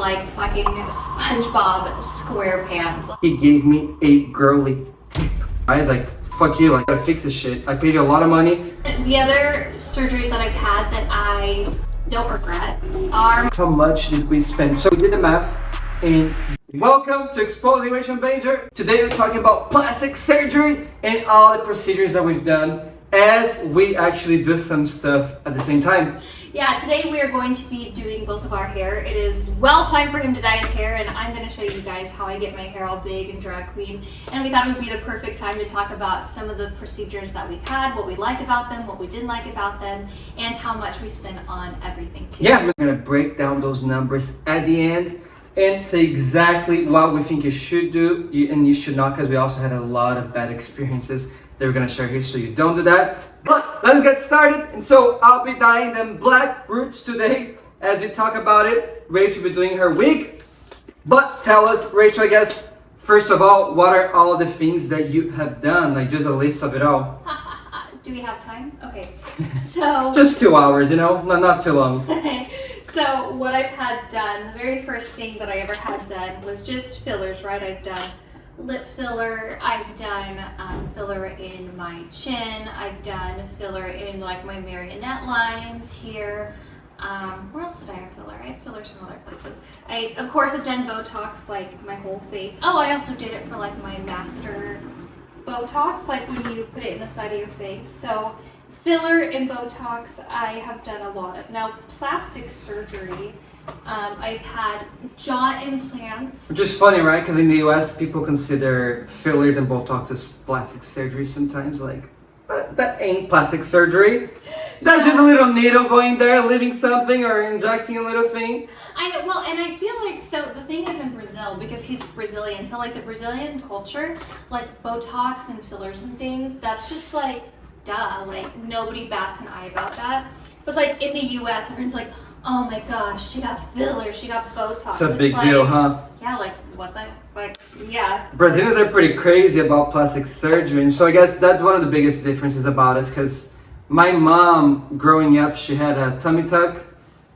like fucking SpongeBob SquarePants. He gave me a girly tip. I was like, fuck you, like, I gotta fix this shit. I paid you a lot of money. The other surgeries that I've had that I don't regret are... How much did we spend? So we did the math, and welcome to Exposing Rachel and Benjor. Today we're talking about plastic surgery and all the procedures that we've done as we actually do some stuff at the same time. Yeah, today we are going to be doing both of our hair. It is well time for him to dye his hair, and I'm going to show you guys how I get my hair all big and drag queen. And we thought it would be the perfect time to talk about some of the procedures that we've had, what we like about them, what we didn't like about them, and how much we spend on everything too. Yeah, we're going to break down those numbers at the end and say exactly what we think you should do and you should not, because we also had a lot of bad experiences that we're going to share here, so you don't do that. But let's get started. And so I'll be dyeing them black roots today as we talk about it. Rachel will be doing her wig. But tell us, Rachel, I guess, first of all, what are all the things that you have done? Like just a list of it all. Do we have time? Okay. So just 2 hours, you know, not too long. So what I've had done, the very first thing that I ever had done was just fillers, right? I've done lip filler, I've done filler in my chin, I've done filler in like my marionette lines here. Where else did I have filler? I had filler some other places. I, of course, have done Botox like my whole face. Oh, I also did it for like my master Botox, like when you put it in the side of your face. So filler and Botox I have done a lot of. Now plastic surgery, I've had jaw implants. Which is funny, right? Because in the US, people consider fillers and Botox as plastic surgery sometimes. Like, that ain't plastic surgery. That's just a little needle going there, leaving something or injecting a little thing. I know, well, and I feel like, so the thing is in Brazil, because he's Brazilian, so like the Brazilian culture, like Botox and fillers and things, that's just like, duh, like nobody bats an eye about that. But like in the US, everyone's like, oh my gosh, she got fillers, she got Botox. It's a big deal, huh? Yeah, like what the, like, yeah. Brazilians are pretty crazy about plastic surgery, and so I guess that's one of the biggest differences about us, because my mom, growing up, she had a tummy tuck,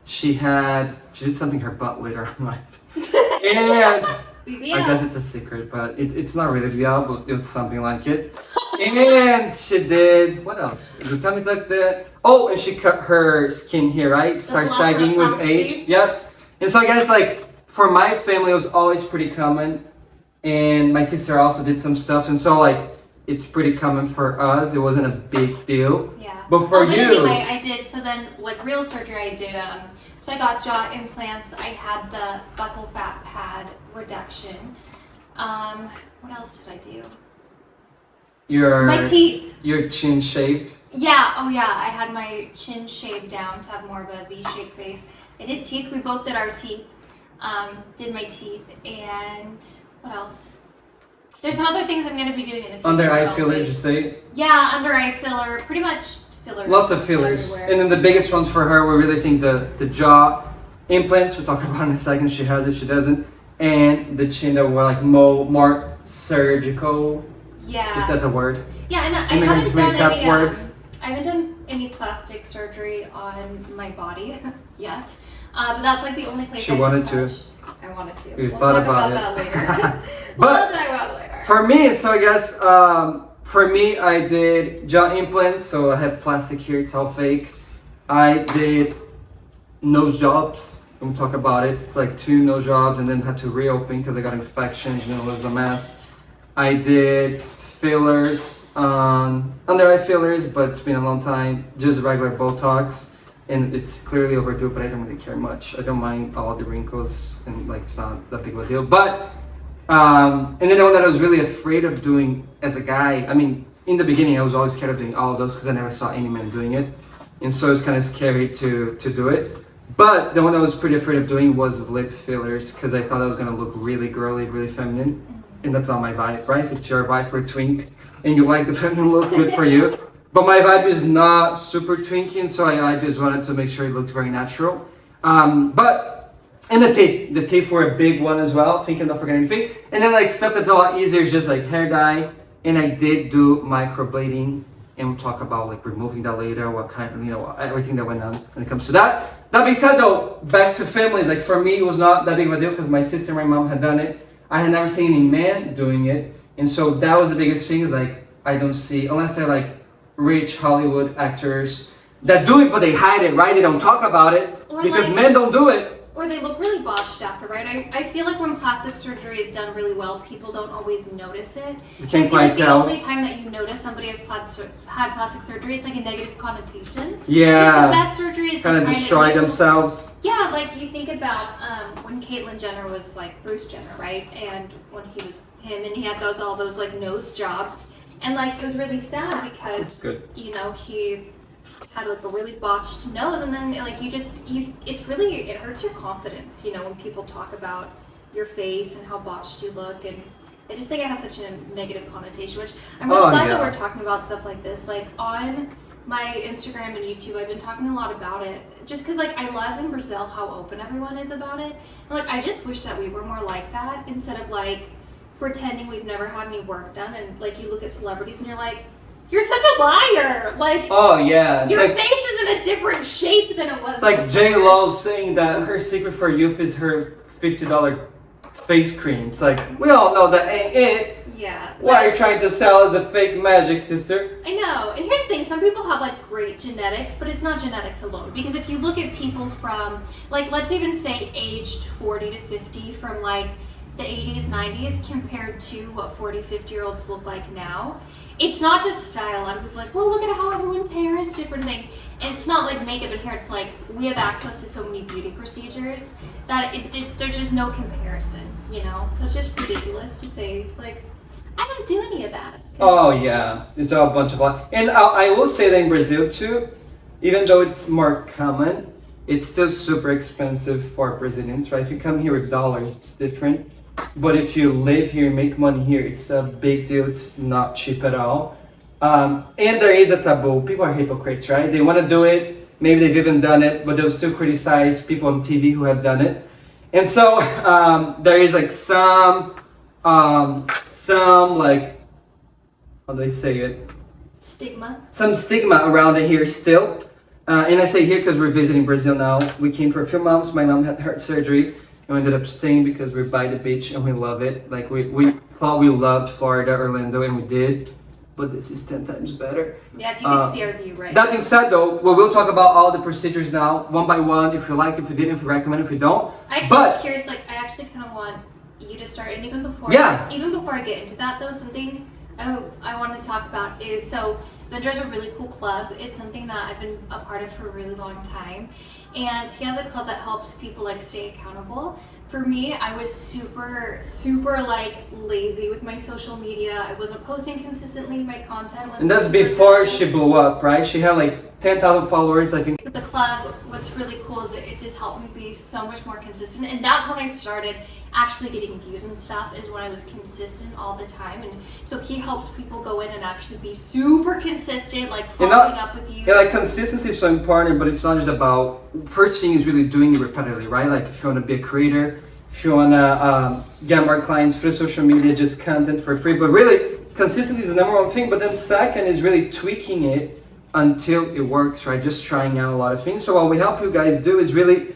she did something her butt later in life. And I guess it's a secret, but it's not really BBL, but it was something like it. And she did, what else? The tummy tuck did. Oh, and she cut her skin here, right? Starts sagging with age. Yep. And so I guess like for my family, it was always pretty common. And my sister also did some stuff. And so like it's pretty common for us. It wasn't a big deal. Yeah. But for but you. Anyway, I did, so then like real surgery I did, so I got jaw implants. I had the buccal fat pad reduction. What else did I do? My teeth. Your chin shaved. Yeah, oh yeah, I had my chin shaved down to have more of a V-shaped face. I did teeth, we both did our teeth. Did my teeth, and what else? There's some other things I'm going to be doing in the future. Under eye fillers, you say? Yeah, under eye filler, pretty much fillers. Lots of fillers. Everywhere. And then the biggest ones for her, we really think the jaw implants, we'll talk about in a second, she has it, she doesn't. And the chin that were like more surgical. Yeah. If that's a word. Yeah, and I haven't done any. I haven't done any plastic surgery on my body yet. But that's like the only place she wanted to. I wanted to. We thought about that it. later. But we'll talk about it later. For me, so I guess for me, I did jaw implants. So I have plastic here; it's all fake. I did nose jobs. We'll talk about it. It's like 2 nose jobs, and then had to reopen because I got infections. You know, it was a mess. I did fillers, under eye fillers, but it's been a long time. Just regular Botox, and it's clearly overdue, but I don't really care much. I don't mind all the wrinkles, and like it's not that big of a deal. But and then the one that I was really afraid of doing as a guy. I mean, in the beginning, I was always scared of doing all of those because I never saw any man doing it, and so it's kind of scary to do it. But the one I was pretty afraid of doing was lip fillers because I thought I was gonna look really girly, really feminine. And that's not my vibe, right? If it's your vibe for a twink and you like the feminine look, good for you. But my vibe is not super twinky, and so I just wanted to make sure it looked very natural. And the teeth were a big one as well. I think I'm not forgetting anything. And then like stuff that's a lot easier is just like hair dye. And I did do microblading and we'll talk about like removing that later, what kind of, everything that went on when it comes to that. That being said though, back to families, like for me it was not that big of a deal because my sister and my mom had done it. I had never seen any man doing it, and so that was the biggest thing, is like I don't see, unless they're like rich Hollywood actors that do it but they hide it, right? They don't talk about it Or because like- men don't do it. Or they look really botched after, right? I feel like when plastic surgery is done really well, people don't always notice it. You So I can't feel like quite the tell. only time that you notice somebody has had plastic surgery, it's like a negative connotation. Yeah. Because the best surgery is the Kind of that destroy you- themselves. Yeah, like you think about when Caitlyn Jenner was like Bruce Jenner, right? And when he was him and he had all those like nose jobs. And like it was really sad because, Good. he had like a really botched nose, and then like it hurts your confidence, when people talk about your face and how botched you look, and I just think it has such a negative connotation, which I'm really glad that we're talking about stuff like this. Like on my Instagram and YouTube, I've been talking a lot about it, just because like I love in Brazil how open everyone is about it, and like I just wish that we were more like that, instead of like pretending we've never had any work done, and like you look at celebrities and you're like, you're such a liar! Like, Oh yeah. your Like, face is in a different shape than it was. it's like J Lo saying that her secret for youth is her $50 face cream. It's like, we all know that ain't it. Yeah. Why are you trying to sell as a fake magic, sister? I know. And here's the thing, some people have like great genetics, but it's not genetics alone. Because if you look at people from, like, let's even say aged 40 to 50 from like the 80s, 90s compared to what 40, 50-year-olds look like now, it's not just style. A lot of people are like, well, look at how everyone's hair is different. And it's not like makeup and hair. It's like we have access to so many beauty procedures that there's just no comparison, So it's just ridiculous to say, like, I don't do any of that. Oh yeah, it's a bunch of luck. And I will say that in Brazil too, even though it's more common, it's still super expensive for Brazilians, right? If you come here with dollars, it's different. But if you live here, make money here, it's a big deal. It's not cheap at all. And there is a taboo. People are hypocrites, right? They want to do it. Maybe they've even done it, but they'll still criticize people on TV who have done it. And so there is like some like, how do I say it? Stigma. Some stigma around it here still. And I say here because we're visiting Brazil now. We came for a few months. My mom had heart surgery. And we ended up staying because we're by the beach and we love it. Like we thought we loved Florida, Orlando, and we did. But this is 10 times better. Yeah, if you could see our view, right? That being said though, we will talk about all the procedures now, one by one, if you like, if you didn't, if you recommend, if you don't. I'm curious, like, I actually kind of want you to start, and even before I get into that though, something I want to talk about is, so Benjor's a really cool club. It's something that I've been a part of for a really long time. And he has a club that helps people like stay accountable. For me, I was super like lazy with my social media. I wasn't posting consistently. My content was. And that's before she blew up, right? She had like 10,000 followers, I think. The club, what's really cool is it just helped me be so much more consistent. And that's when I started actually getting views and stuff, is when I was consistent all the time. And so he helps people go in and actually be super consistent, like following up with you. Yeah, like consistency is so important, but it's not just about, first thing is really doing it repetitively, right? Like if you want to be a creator, if you want to get more clients through social media, just content for free. But really, consistency is the number one thing. But then second is really tweaking it until it works, right? Just trying out a lot of things. So what we help you guys do is really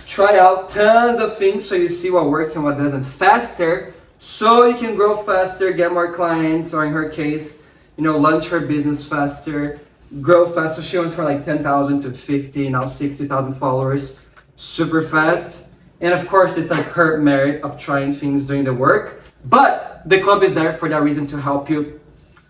try out tons of things so you see what works and what doesn't faster, so you can grow faster, get more clients, or in her case, launch her business faster, grow faster. She went from like 10,000 to 50, now 60,000 followers, super fast. And of course, it's like her merit of trying things, doing the work. But the club is there for that reason, to help you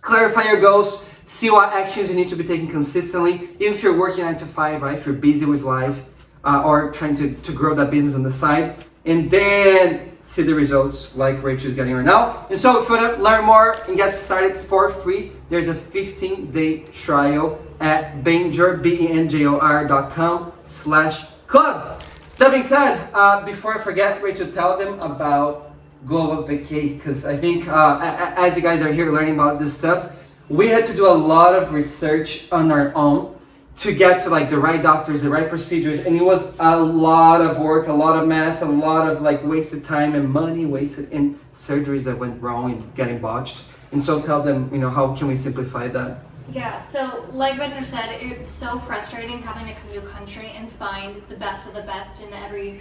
clarify your goals, see what actions you need to be taking consistently, even if you're working 9 to 5, right? If you're busy with life, or trying to grow that business on the side, and then see the results like Rachel's getting right now. And so if you want to learn more and get started for free, there's a 15-day trial at Benjor, benjor.com/club. That being said, before I forget, Rachel, tell them about Global Vacay, because I think as you guys are here learning about this stuff, we had to do a lot of research on our own to get to like the right doctors, the right procedures, and it was a lot of work, a lot of mess, a lot of like wasted time and money wasted in surgeries that went wrong and getting botched. And so tell them, how can we simplify that? Yeah, so like Benjor said, it's so frustrating having to come to a country and find the best of the best in every,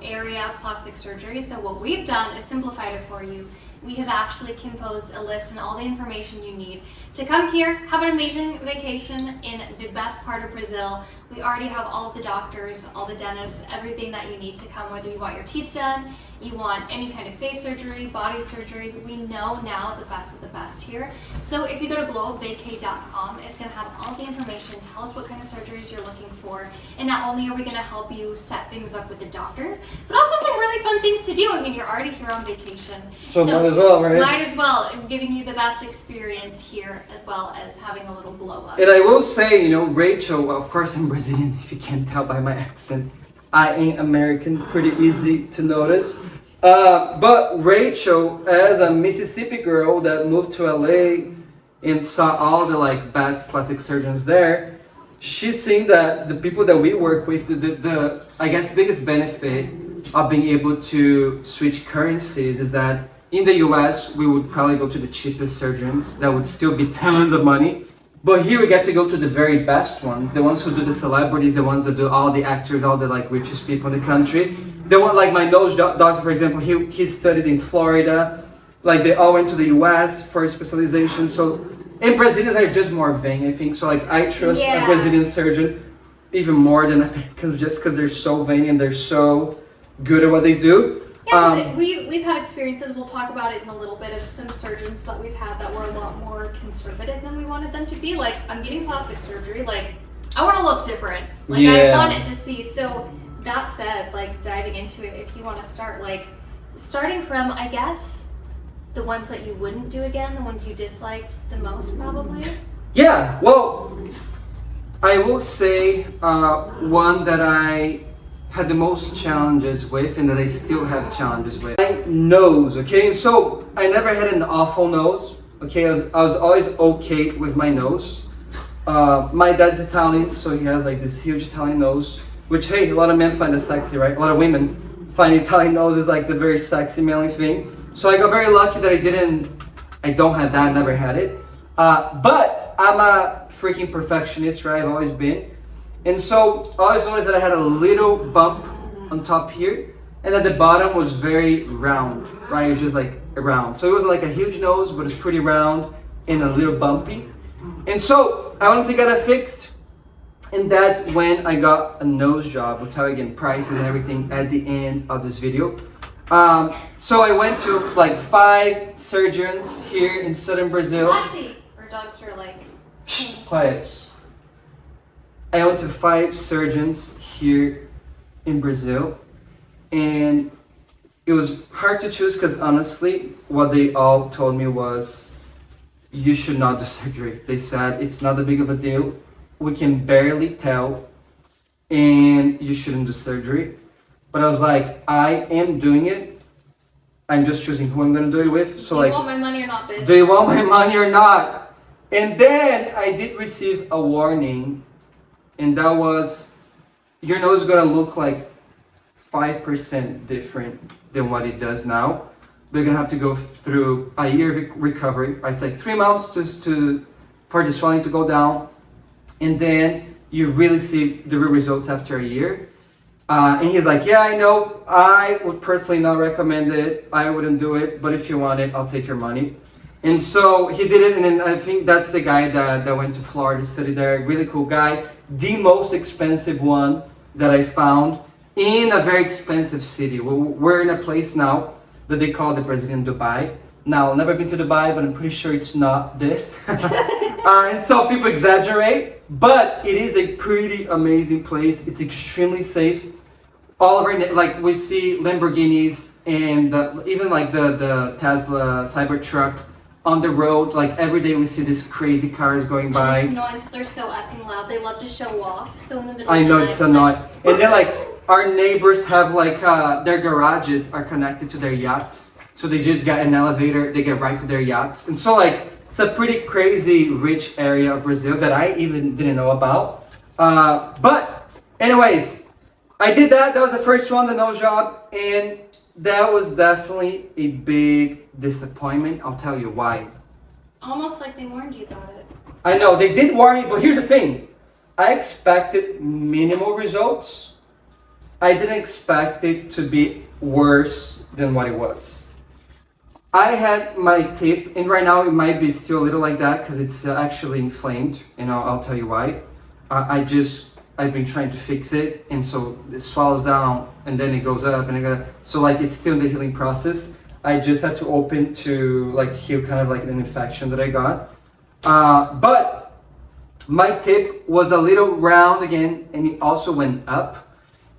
area of plastic surgery. So what we've done is simplified it for you. We have actually composed a list and all the information you need to come here, have an amazing vacation in the best part of Brazil. We already have all of the doctors, all the dentists, everything that you need to come, whether you want your teeth done, you want any kind of face surgery, body surgeries. We know now the best of the best here. So if you go to globvacay.com, it's going to have all the information. Tell us what kind of surgeries you're looking for. And not only are we going to help you set things up with the doctor, but also some really fun things to do. I mean, you're already here on vacation. So might as well, right? Might as well. And giving you the best experience here as well as having a little blow up. And I will say, Rachel, of course I'm Brazilian, if you can't tell by my accent. I ain't American, pretty easy to notice. But Rachel, as a Mississippi girl that moved to LA and saw all the best plastic surgeons there, she's seen that the people that we work with, the I guess biggest benefit of being able to switch currencies is that in the US we would probably go to the cheapest surgeons that would still be tons of money. But here we get to go to the very best ones, the ones who do the celebrities, the ones that do all the actors, all the richest people in the country. The one like my nose doctor, for example, he studied in Florida. They all went to the US for specialization. So, and Brazilians are just more vain, I think. So I trust a Brazilian surgeon even more than Americans just because they're so vain and they're so good at what they do. Yeah, we've had experiences, we'll talk about it in a little bit, of some surgeons that we've had that were a lot more conservative than we wanted them to be. I'm getting plastic surgery, I want to look different. I want it to see. So that said, diving into it, if you want to start, starting from, I guess, the ones that you wouldn't do again, the ones you disliked the most probably? Yeah, well, I will say one that I had the most challenges with and that I still have challenges with. My nose, okay? So I never had an awful nose, okay? I was always okay with my nose. My dad's Italian, so he has this huge Italian nose, which, hey, a lot of men find it sexy, right? A lot of women find Italian nose is the very sexy manly thing. So I got very lucky that I don't have that, never had it. But I'm a freaking perfectionist, right? I've always been. And so I always noticed that I had a little bump on top here, and at the bottom was very round, right? It was just round. So it wasn't a huge nose, but it's pretty round and a little bumpy. And so I wanted to get it fixed, and that's when I got a nose job. We'll tell you again prices and everything at the end of this video. So I went to 5 surgeons here in southern Brazil. Lexi, our dogs are Shh, quiet. I went to 5 surgeons here in Brazil, and it was hard to choose because honestly, what they all told me was, you should not do surgery. They said, it's not that big of a deal. We can barely tell, and you shouldn't do surgery. But I was like, I am doing it. I'm just choosing who I'm gonna do it with. So do you want my money or not, bitch? Do you want my money or not? And then I did receive a warning. And that was, your nose is gonna look 5% different than what it does now. We're gonna have to go through a year of recovery. Right? It's 3 months just for the swelling to go down, and then you really see the real results after a year. And he's like, yeah, I know. I would personally not recommend it. I wouldn't do it, but if you want it, I'll take your money. And so he did it, and then I think that's the guy that went to Florida, studied there. Really cool guy. The most expensive one that I found in a very expensive city. We're in a place now that they call the Brazilian Dubai. Now, I've never been to Dubai, but I'm pretty sure it's not this. And so people exaggerate, but it is a pretty amazing place. It's extremely safe. All of our, we see Lamborghinis and even the Tesla Cybertruck on the road. Every day we see these crazy cars going by. And it's annoying because they're so effing loud. They love to show off. So in the middle I of the know, night, it's annoying. And then our neighbors have their garages are connected to their yachts. So they just get an elevator, they get right to their yachts. And so it's a pretty crazy rich area of Brazil that I even didn't know about. But anyways, I did that. That was the first one, the nose job. And that was definitely a big disappointment. I'll tell you why. Almost like they warned you about it. I know they did worry, but here's the thing. I expected minimal results. I didn't expect it to be worse than what it was. I had my tip, and right now it might be still a little like that because it's actually inflamed, and I'll tell you why. I've been trying to fix it, and so it swells down, and then it goes up, and so like it's still in the healing process. I just had to open to like heal kind of like an infection that I got. But my tip was a little round again, and it also went up.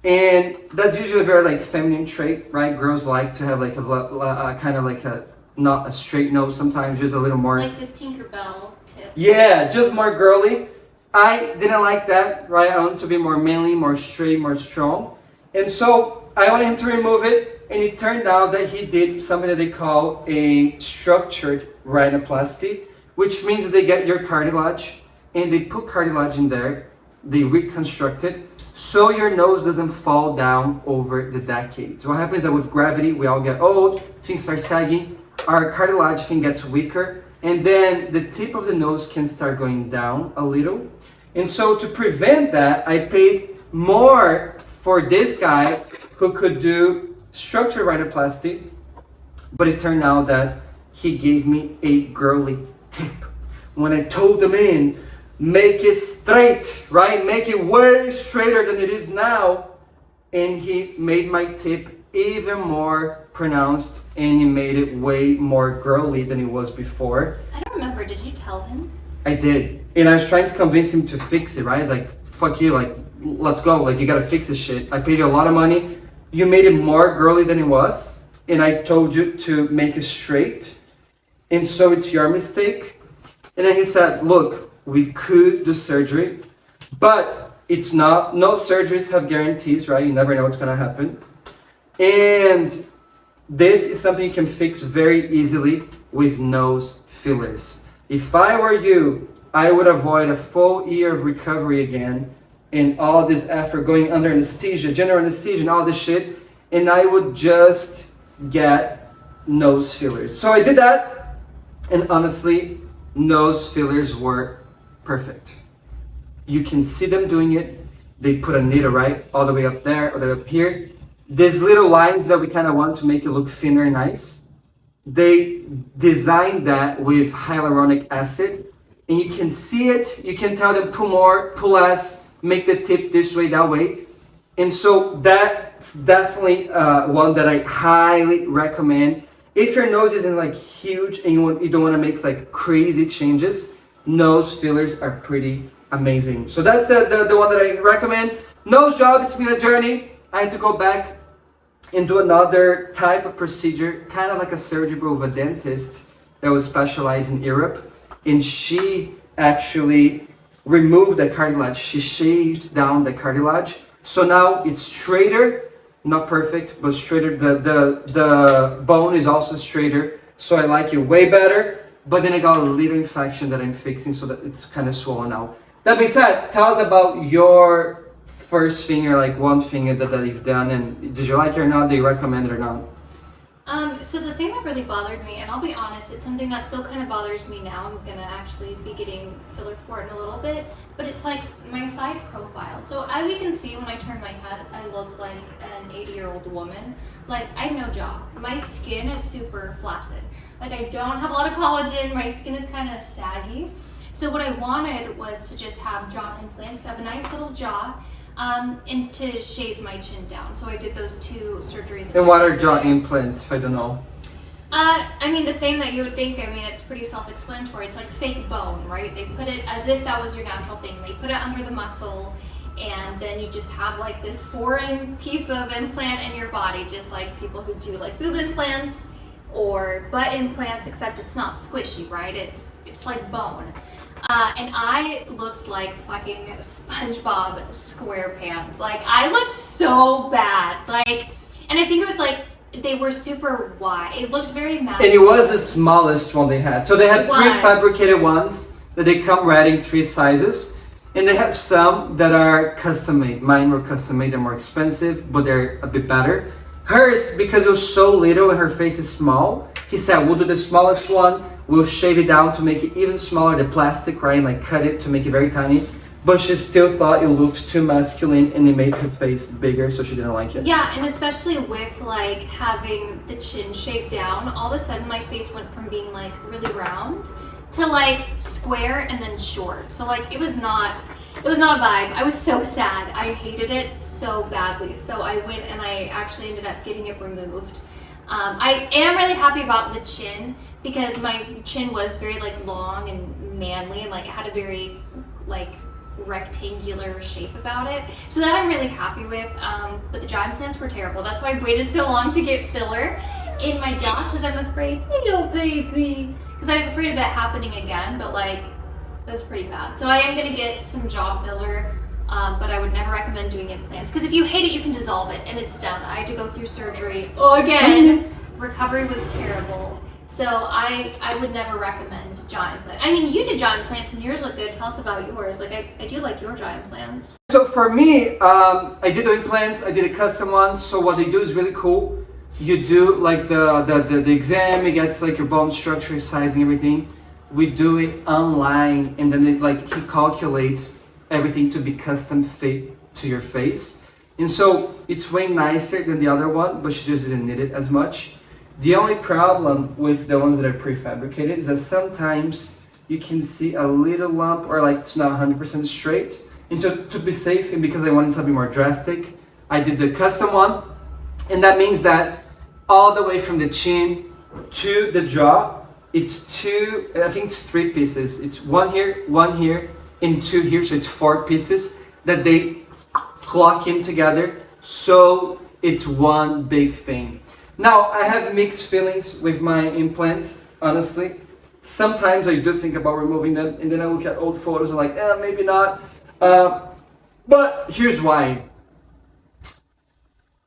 And that's usually a very like feminine trait, right? Girls like to have like a kind of like a, not a straight nose sometimes, just a little more. Like the Tinkerbell tip. Yeah, just more girly. I didn't like that, right? I wanted to be more manly, more straight, more strong. And so I wanted him to remove it. And it turned out that he did something that they call a structured rhinoplasty, which means that they get your cartilage and they put cartilage in there, they reconstruct it, so your nose doesn't fall down over the decades. What happens is that with gravity, we all get old, things start sagging, our cartilage thing gets weaker, and then the tip of the nose can start going down a little. And so to prevent that, I paid more for this guy who could do structured rhinoplasty, but it turned out that he gave me a girly tip. When I told the man, make it straight, right? Make it way straighter than it is now. And he made my tip even more pronounced, and he made it way more girly than it was before. I don't remember, did you tell him? I did. And I was trying to convince him to fix it, right? He's like, fuck you, like, let's go. Like, you gotta fix this shit. I paid you a lot of money. You made it more girly than it was, and I told you to make it straight, and so it's your mistake. And then he said, look, we could do surgery, but it's not, no surgeries have guarantees, right? You never know what's gonna happen. And this is something you can fix very easily with nose fillers. If I were you, I would avoid a full year of recovery again and all this effort going under anesthesia, general anesthesia and all this shit, and I would just get nose fillers. So I did that, and honestly, nose fillers were perfect. You can see them doing it. They put a needle right all the way up there, all the way up here. These little lines that we kind of want to make it look thinner and nice, they designed that with hyaluronic acid, and you can see it. You can tell them pull more, pull less, make the tip this way, that way. And so that's definitely one that I highly recommend. If your nose isn't like huge and you don't want to make like crazy changes, nose fillers are pretty amazing. So that's the one that I recommend. Nose job, it's been a journey. I had to go back and do another type of procedure, kind of like a surgery with a dentist that was specialized in Europe. And she actually removed the cartilage. She shaved down the cartilage. So now it's straighter, not perfect, but straighter. The bone is also straighter. So I like it way better. But then I got a little infection that I'm fixing, so that it's kind of swollen now. That being said, tell us about your first finger, like one finger that you've done, and did you like it or not? Do you recommend it or not? So the thing that really bothered me, and I'll be honest, it's something that still kind of bothers me now. I'm gonna actually be getting filler for it in a little bit, but it's like my side profile. So as you can see, when I turn my head, I look like an 80-year-old woman. Like, I have no jaw. My skin is super flaccid. Like, I don't have a lot of collagen. My skin is kind of saggy. So what I wanted was to just have jaw implants, to have a nice little jaw, and to shave my chin down. So I did those 2 surgeries. And what are jaw implants, if I don't know? I mean, the same that you would think. I mean, it's pretty self-explanatory. It's like fake bone, right? They put it as if that was your natural thing. They put it under the muscle, and then you just have like this foreign piece of implant in your body, just like people who do like boob implants or butt implants, except it's not squishy, right? It's like bone. And I looked like fucking SpongeBob SquarePants. Like, I looked so bad. Like, and I think it was like, they were super wide. It looked very massive. And it was the smallest one they had. So they had It was. prefabricated ones that they come ready in 3 sizes. And they have some that are custom made. Mine were custom made. They're more expensive, but they're a bit better. Hers, because it was so little and her face is small, he said, we'll do the smallest one. We'll shave it down to make it even smaller, the plastic, right? And like cut it to make it very tiny. But she still thought it looked too masculine and it made her face bigger, so she didn't like it. Yeah, and especially with like having the chin shaved down, all of a sudden my face went from being like really round to like square and then short. So like it was not a vibe. I was so sad. I hated it so badly. So I went and I actually ended up getting it removed. I am really happy about the chin because my chin was very like long and manly and like it had a very like rectangular shape about it. So that I'm really happy with. But the jaw implants were terrible. That's why I waited so long to get filler in my jaw because I'm afraid, yo baby, because I was afraid of it happening again, but like that's pretty bad. So I am gonna get some jaw filler, but I would never recommend doing implants because if you hate it, you can dissolve it and it's done. I had to go through surgery again. Recovery was terrible. So I would never recommend jaw implants. I mean, you did jaw implants and yours look good. Tell us about yours. Like I do like your jaw implants. So for me, I did the implants. I did a custom one. So what they do is really cool. You do like the exam. It gets like your bone structure, sizing, everything. We do it online, and then he calculates everything to be custom fit to your face. And so it's way nicer than the other one, but she just didn't need it as much. The only problem with the ones that are prefabricated is that sometimes you can see a little lump or like it's not 100% straight. And to be safe and because I wanted something more drastic, I did the custom one. And that means that all the way from the chin to the jaw, it's three pieces. It's one here, and two here. So it's 4 pieces that they clock in together. So it's one big thing. Now, I have mixed feelings with my implants, honestly. Sometimes I do think about removing them, and then I look at old photos and like, maybe not. But here's why.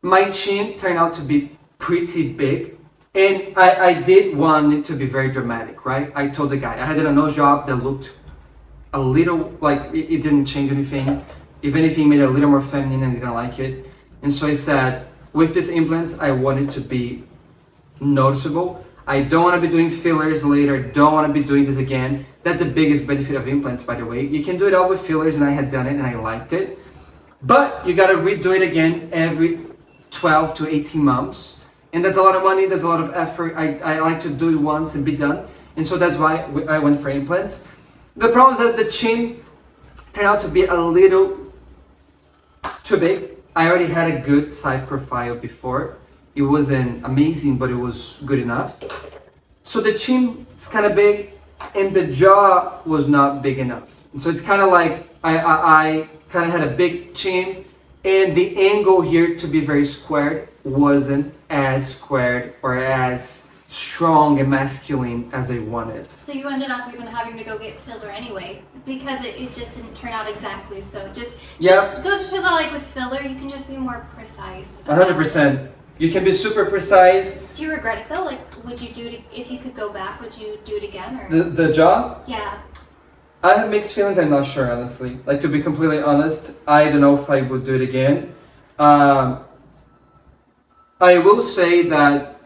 My chin turned out to be pretty big, and I did want it to be very dramatic, right? I told the guy, I had a nose job that looked a little, like, it didn't change anything. If anything, made it a little more feminine, and I didn't like it. And so I said, with this implant, I want it to be noticeable. I don't want to be doing fillers later. Don't want to be doing this again. That's the biggest benefit of implants, by the way. You can do it all with fillers, and I had done it, and I liked it. But you got to redo it again every 12 to 18 months. And that's a lot of money. That's a lot of effort. I like to do it once and be done. And so that's why I went for implants. The problem is that the chin turned out to be a little too big. I already had a good side profile before. It wasn't amazing, but it was good enough. So the chin is kind of big, and the jaw was not big enough. And so it's kind of like I kind of had a big chin, and the angle here to be very squared wasn't as squared or as strong and masculine as I wanted. So you ended up even having to go get filler anyway because it just didn't turn out exactly. So just goes to show that like with filler you can just be more precise. 100%. You can be super precise. Do you regret it though? Like, would you do it if you could go back? Would you do it again or? The jaw? Yeah. I have mixed feelings. I'm not sure, honestly. Like, to be completely honest, I don't know if I would do it again. I will say that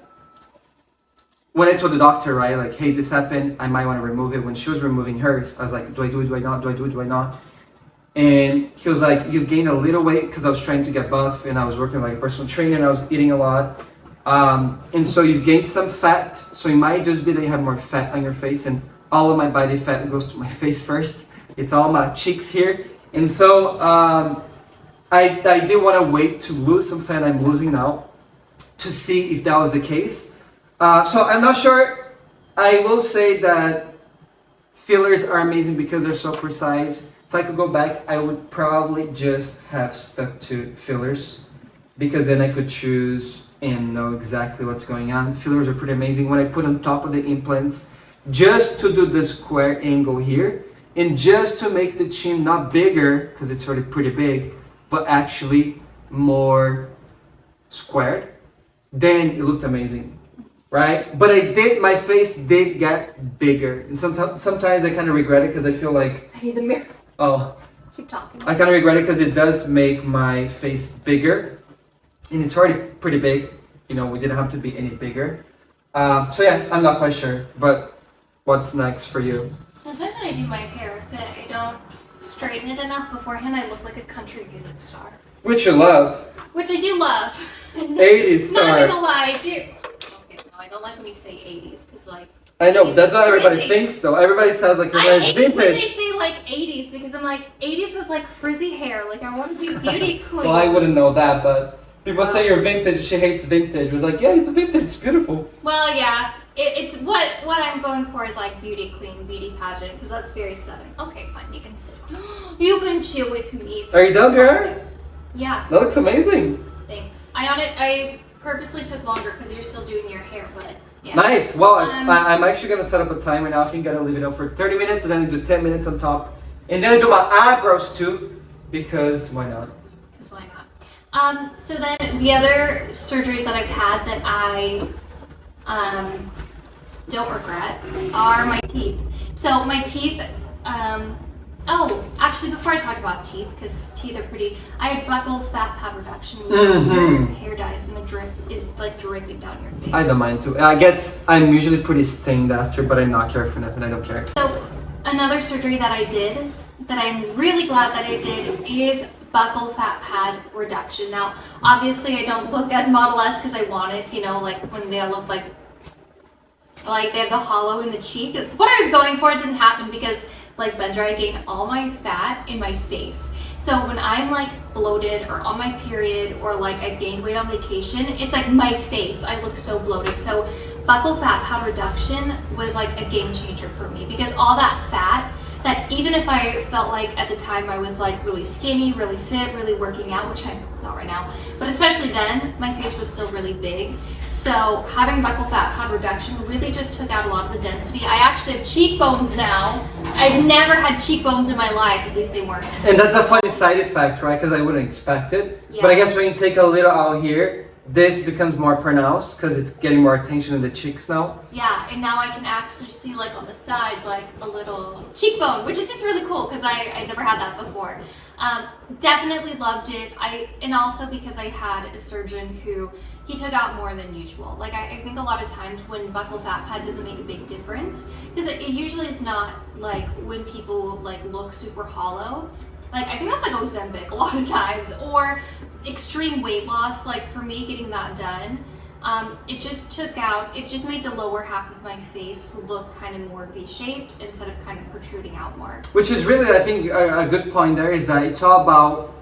when I told the doctor, right, like, hey, this happened, I might want to remove it. When she was removing hers, I was like, do I do it, do I not? Do I do it, do I not? And he was like, you've gained a little weight because I was trying to get buff and I was working like a personal trainer and I was eating a lot. And so you've gained some fat. So it might just be that you have more fat on your face, and all of my body fat goes to my face first. It's all my cheeks here. And so I did want to wait to lose some fat I'm losing now to see if that was the case. So I'm not sure. I will say that fillers are amazing because they're so precise. If I could go back, I would probably just have stuck to fillers because then I could choose and know exactly what's going on. Fillers are pretty amazing. When I put on top of the implants, just to do the square angle here, and just to make the chin not bigger, because it's already pretty big, but actually more squared, then it looked amazing, right? But my face did get bigger, and sometimes I kind of regret it because I feel like, I need the mirror. Oh, keep talking. I kind of regret it because it does make my face bigger, and it's already pretty big. You know, we didn't have to be any bigger. So yeah, I'm not quite sure, but What's next for you? Sometimes when I do my hair, if I don't straighten it enough beforehand, I look like a country music star. Which you love. Which I do love. 80s star. Not gonna lie, I do. Okay, no, I don't like when you say 80s, because like... I know, that's what everybody thinks though. Everybody says like, I it's hate when they vintage. say like 80s, because I'm like, 80s was like frizzy hair, like I want to be beauty queen. Well, I wouldn't know that, but people say you're vintage, she hates vintage. It was like, yeah, it's vintage, it's beautiful. Well, yeah. It's what I'm going for is like beauty queen, beauty pageant, because that's very southern. Okay, fine, you can sit. You can chill with me. Are you done with your hair? Yeah. That looks amazing. Thanks. I purposely took longer because you're still doing your hair, but yeah. Nice. Well, I'm actually gonna set up a timer now. I think I'm gonna leave it up for 30 minutes, and then I do 10 minutes on top, and then I do my eyebrows too, because why not? Because why not? So then the other surgeries that I've had that I don't regret are my teeth. So my teeth, oh, actually before I talk about teeth, because teeth are pretty, I had buccal fat pad reduction. Your hair dyes and is like dripping down your face. I don't mind too. I'm usually pretty stained after, but I not care for nothing. I don't care. So another surgery that I did, that I'm really glad that I did, is buccal fat pad reduction. Now, obviously I don't look as model-esque as I wanted, you know, like when they look like they have the hollow in the cheek. It's what I was going for. It didn't happen because, like Benjor, I gained all my fat in my face. So when I'm like bloated or on my period or like I gained weight on vacation, it's like my face. I look so bloated. So buccal fat pad reduction was like a game changer for me because all that fat, that even if I felt like at the time I was like really skinny, really fit, really working out, which I'm not right now, but especially then, my face was still really big. So having buccal fat pad reduction really just took out a lot of the density. I actually have cheekbones now. I've never had cheekbones in my life, at least they weren't. And that's a funny side effect, right? Because I wouldn't expect it. Yeah. But I guess when you take a little out here, this becomes more pronounced because it's getting more attention in the cheeks now. Yeah, and now I can actually see like on the side like a little cheekbone, which is just really cool because I never had that before. Definitely loved it. And also because I had a surgeon who he took out more than usual. Like I think a lot of times when buccal fat pad doesn't make a big difference because it usually is not like when people like look super hollow. Like I think that's like Ozempic a lot of times or extreme weight loss. Like for me getting that done, it just made the lower half of my face look kind of more V-shaped instead of kind of protruding out more. Which is really, I think, a good point there is that it's all about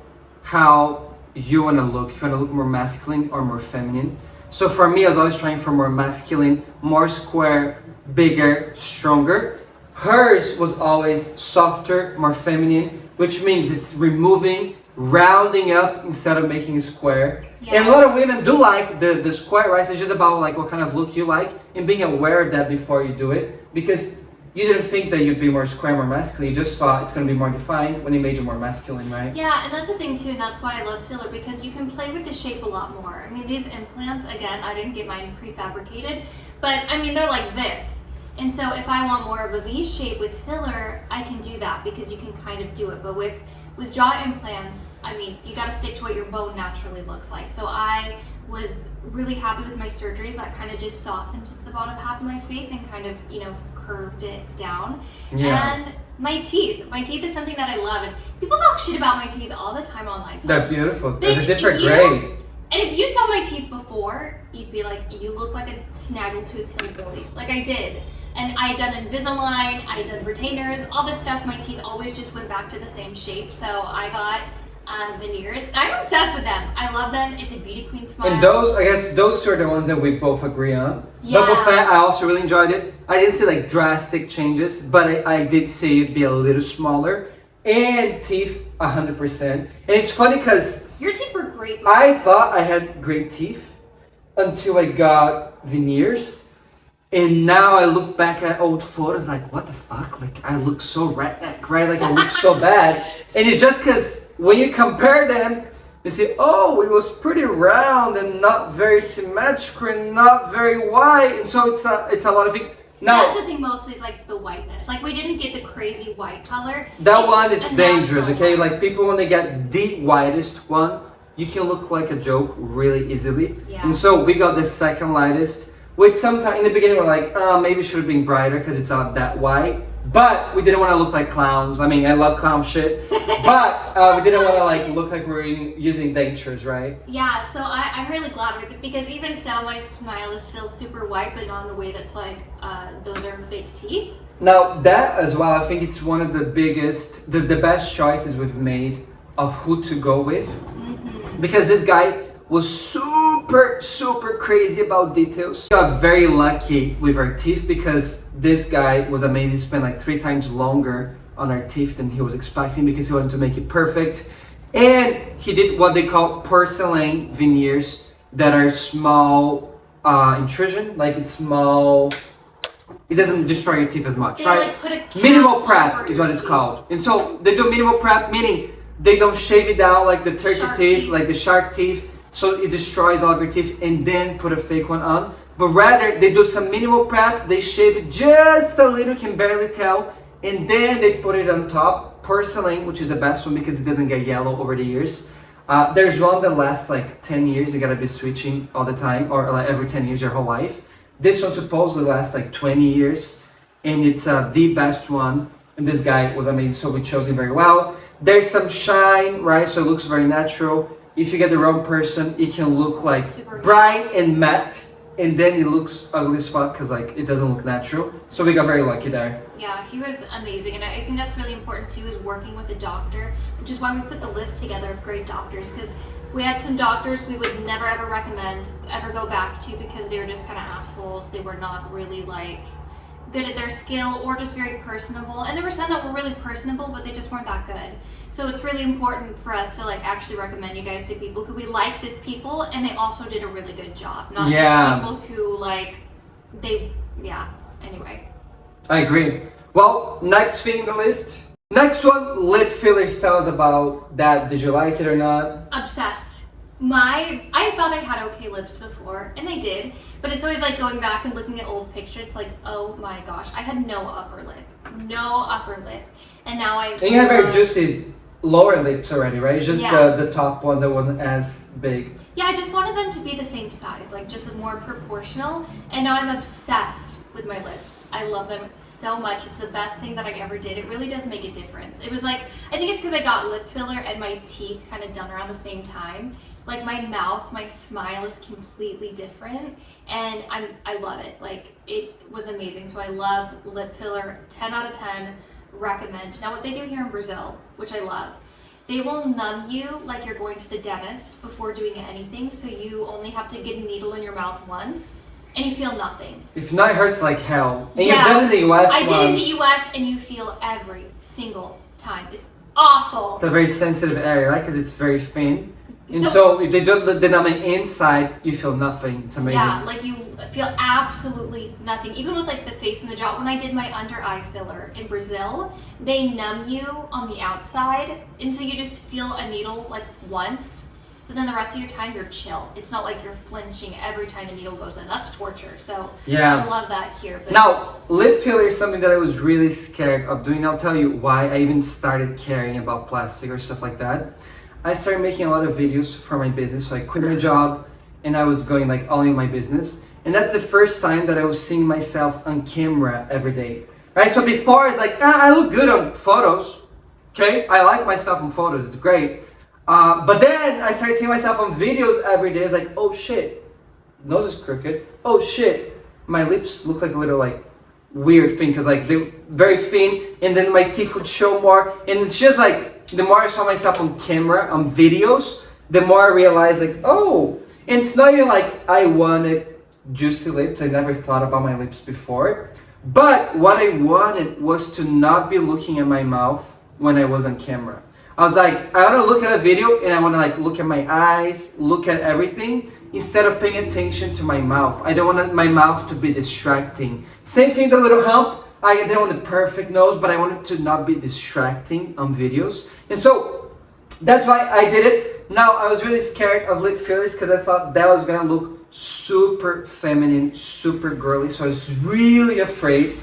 how you want to look. If you want to look more masculine or more feminine. So for me, I was always trying for more masculine, more square, bigger, stronger. Hers was always softer, more feminine, which means it's removing, rounding up instead of making a square. Yeah. And a lot of women do like the square, right? So it's just about like what kind of look you like and being aware of that before you do it. Because you didn't think that you'd be more square, more masculine. You just thought it's going to be more defined when you made you more masculine, right? Yeah, and that's the thing too, and that's why I love filler, because you can play with the shape a lot more. I mean, these implants, again, I didn't get mine prefabricated, but I mean, they're like this. And so if I want more of a V shape with filler, I can do that because you can kind of do it. But with jaw implants, I mean, you got to stick to what your bone naturally looks like. So I was really happy with my surgeries that kind of just softened the bottom half of my face and kind of, you know, curved it down. Yeah. And my teeth is something that I love. And people talk shit about my teeth all the time online. So they're beautiful. bitch, They're a different grade. And if you saw my teeth before, you'd be like, you look like a snaggletooth hillbilly. Like I did. And I had done Invisalign, I had done retainers, all this stuff. My teeth always just went back to the same shape. So I got veneers. I'm obsessed with them. I love them. It's a beauty queen smile. And those, I guess, those two are the ones that we both agree on. Yeah. Buccal fat, I also really enjoyed it. I didn't see like drastic changes, but I did see it be a little smaller. And teeth, 100%. And it's funny because your teeth were great. I thought I had great teeth until I got veneers. And now I look back at old photos like, what the fuck? Like, I look so redneck, right? Like, I look so bad. And it's just because when you compare them, you see, oh, it was pretty round and not very symmetrical and not very white. And so it's a lot of things. Now, that's the thing mostly is like the whiteness. Like, we didn't get the crazy white color. That one, it's dangerous, okay? Like, people, when they get the whitest one, you can look like a joke really easily. Yeah. And so we got the second lightest, which sometimes in the beginning we're like, maybe it should have been brighter because it's not that white. But we didn't want to look like clowns. I mean, I love clown shit, but we didn't want to like look like we're using dentures, right? Yeah, so I'm really glad with it because even so, my smile is still super white, but not in a way that's like those are fake teeth. Now that as well, I think it's one of the biggest, the best choices we've made of who to go with, because this guy was super crazy about details. We got very lucky with our teeth because this guy was amazing. He spent like 3 times longer on our teeth than he was expecting because he wanted to make it perfect. And he did what they call porcelain veneers that are small intrusion, like it's small. It doesn't destroy your teeth as much, They, right? like, put a Minimal cap prep over is your what it's teeth. called. And so they do minimal prep, meaning they don't shave it down like the turkey Shark teeth, teeth. like the shark teeth, so it destroys all of your teeth and then put a fake one on. But rather, they do some minimal prep, they shave it just a little, can barely tell, and then they put it on top. Porcelain, which is the best one because it doesn't get yellow over the years. There's one that lasts like 10 years, you gotta be switching all the time, or like every 10 years your whole life. This one supposedly lasts like 20 years, and it's the best one, and this guy was amazing, so we chose him very well. There's some shine, right, so it looks very natural. If you get the wrong person, it can look like Super bright and matte, and then it looks ugly as fuck because like it doesn't look natural. So we got very lucky there. Yeah, he was amazing, and I think that's really important too, is working with a doctor, which is why we put the list together of great doctors, because we had some doctors we would never ever recommend, ever go back to, because they were just kind of assholes. They were not really like good at their skill or just very personable, and there were some that were really personable, but they just weren't that good. So it's really important for us to like actually recommend you guys to people who we liked as people, and they also did a really good job, not just people who like anyway. I agree. Well, next thing in the list. Next one, lip fillers. Tell us about that. Did you like it or not? Obsessed. I thought I had okay lips before, and I did, but it's always like going back and looking at old pictures, it's like, oh my gosh, I had no upper lip. And now And you have very juicy lower lips already, right? It's just the top one that wasn't as big. Yeah, I just wanted them to be the same size, like just more proportional, and now I'm obsessed with my lips. I love them so much. It's the best thing that I ever did. It really does make a difference. It was like, I think it's because I got lip filler and my teeth kind of done around the same time. Like my mouth, my smile is completely different, and I love it. Like it was amazing. So I love lip filler. 10 out of 10. Recommend. Now what they do here in Brazil, which I love, they will numb you like you're going to the dentist before doing anything. So you only have to get a needle in your mouth once, and you feel nothing. If not, it hurts like hell. And you've done it in the US I did it in the once. US, and you feel every single time. It's awful. It's a very sensitive area, right? Because it's very thin. And so if they do the numbing inside, you feel nothing. It's amazing. Yeah, like you feel absolutely nothing. Even with like the face and the jaw. When I did my under eye filler in Brazil, they numb you on the outside, and so you just feel a needle like once, but then the rest of your time you're chill. It's not like you're flinching every time the needle goes in. That's torture. So I love that here. But now, lip filler is something that I was really scared of doing. I'll tell you why I even started caring about plastic or stuff like that. I started making a lot of videos for my business, so I quit my job and I was going like all in my business. And that's the first time that I was seeing myself on camera every day, right? So before it's like, I look good on photos, okay? I like myself on photos, it's great. But then I started seeing myself on videos every day. It's like, oh shit, nose is crooked. Oh shit, my lips look like a little like weird thing because like they're very thin, and then my teeth would show more. And it's just like, the more I saw myself on camera, on videos, the more I realized like, oh, and it's not even like I wanted juicy lips. I never thought about my lips before. But what I wanted was to not be looking at my mouth when I was on camera. I was like, I want to look at a video and I want to like look at my eyes, look at everything, instead of paying attention to my mouth. I don't want my mouth to be distracting. Same thing, the little hump. I didn't want the perfect nose, but I wanted to not be distracting on videos. And so that's why I did it. Now, I was really scared of lip fillers because I thought that was going to look super feminine, super girly. So I was really afraid.